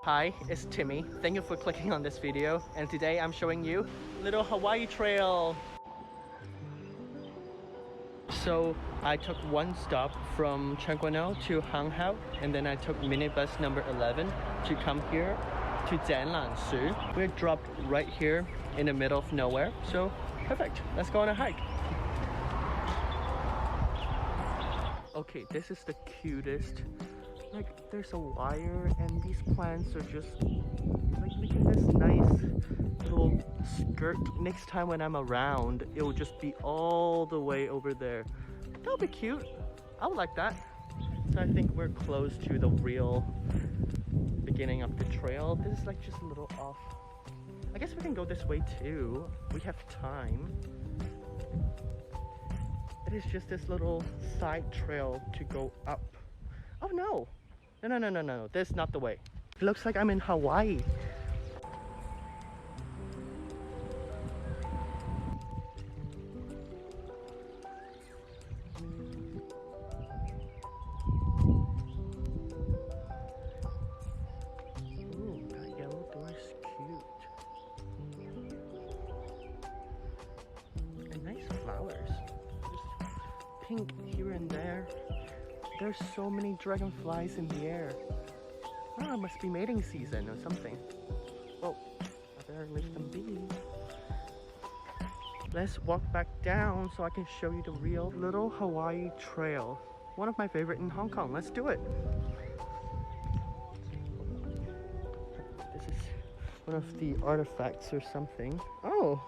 Hi, it's Timmy. Thank you for clicking on this video, and today I'm showing you little Hawaii trail. So I took one stop from Kwan to Hang Hao, and then I took minibus number 11 to come here to Su. We're dropped right here in the middle of nowhere, so perfect. Let's go on a hike. Okay, this is the cutest. Like, there's a wire and these plants are just like making this nice little skirt. Next time when I'm around, it will just be all the way over there. That'll be cute. I would like that. So I think we're close to the real beginning of the trail. This is like just a little off. I guess we can go this way too. We have time. It is just this little side trail to go up. Oh no! No, this is not the way. It looks like I'm in Hawaii. Ooh, that yellow door is cute. And nice flowers. Just pink here and there. There's so many dragonflies in the air. Oh, it must be mating season or something. Oh, I better leave them be. Let's walk back down so I can show you the real little Hawaii trail. One of my favorite in Hong Kong. Let's do it. This is one of the artifacts or something. Oh,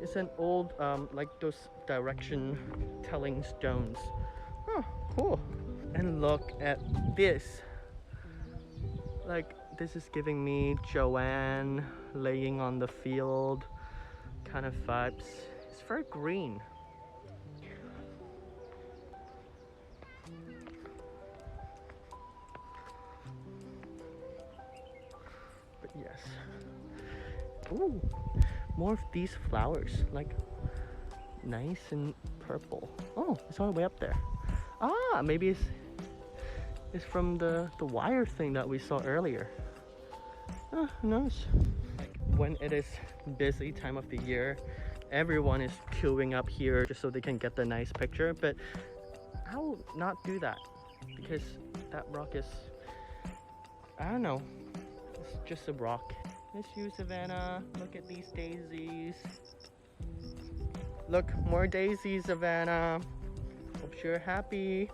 it's an old, like those direction telling stones. Oh, cool. And look at this. Like, this is giving me Joanne laying on the field kind of vibes. It's very green. But yes. Ooh, more of these flowers, like nice and purple. Oh, it's all the way up there. Ah, maybe it's from the wire thing that we saw earlier. Who knows? Like, when it is busy time of the year, everyone is queuing up here just so they can get the nice picture, but I will not do that because that rock is, I don't know, it's just a rock. Miss you, Savannah. Look at these daisies. Look, more daisies, Savannah. Hope you're happy.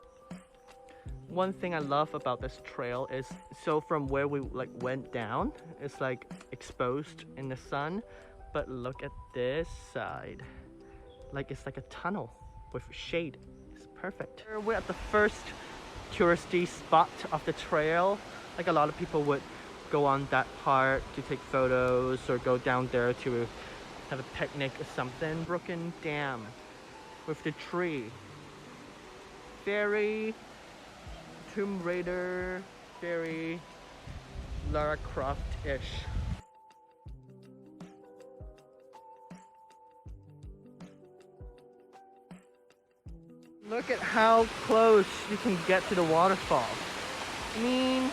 One thing I love about this trail is, so from where we like went down, it's like exposed in the sun, but look at this side. Like, it's like a tunnel with shade. It's perfect. We're at the first touristy spot of the trail. Like, a lot of people would go on that part to take photos or go down there to have a picnic or something. Broken Dam with the tree. Very Tomb Raider, very Lara Croft-ish. Look at how close you can get to the waterfall. I mean,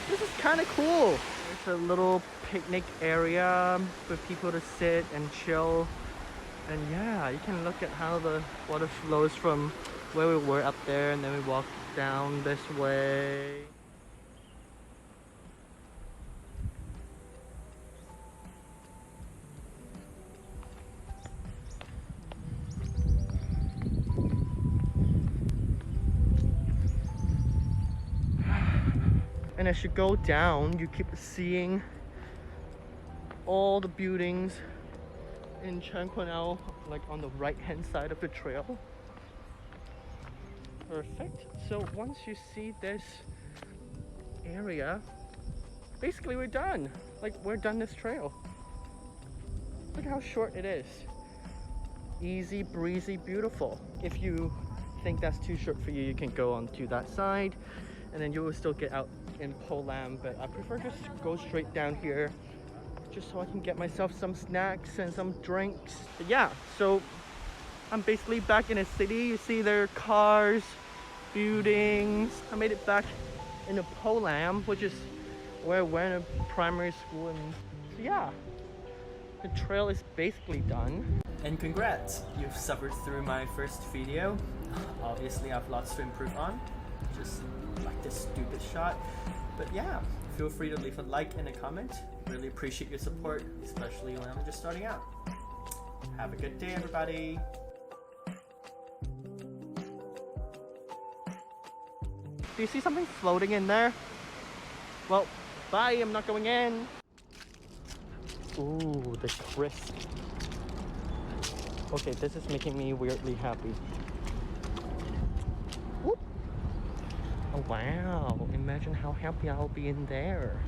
this is kind of cool. There's a little picnic area for people to sit and chill. And yeah, you can look at how the water flows from where we were up there, and then we walk down this way. And as you go down, you keep seeing all the buildings in Kwan, like on the right hand side of the trail. Perfect. So once you see this area, basically we're done. Like, we're done this trail. Look how short it is. Easy, breezy, beautiful. If you think that's too short for you, you can go on to that side, and then you will still get out in Po Lam, but I prefer just go straight down here just so I can get myself some snacks and some drinks. But yeah, so I'm basically back in a city. You see there are cars, buildings. I made it back in the Polam, which is where I went in primary school, and so yeah, the trail is basically done. And congrats, you've suffered through my first video. Obviously I have lots to improve on, just like this stupid shot. But yeah, feel free to leave a like and a comment. Really appreciate your support, especially when I'm just starting out. Have a good day, everybody. Do you see something floating in there? Well, bye, I'm not going in. Ooh, the crisp. Okay, this is making me weirdly happy. Whoop. Oh wow, imagine how happy I'll be in there.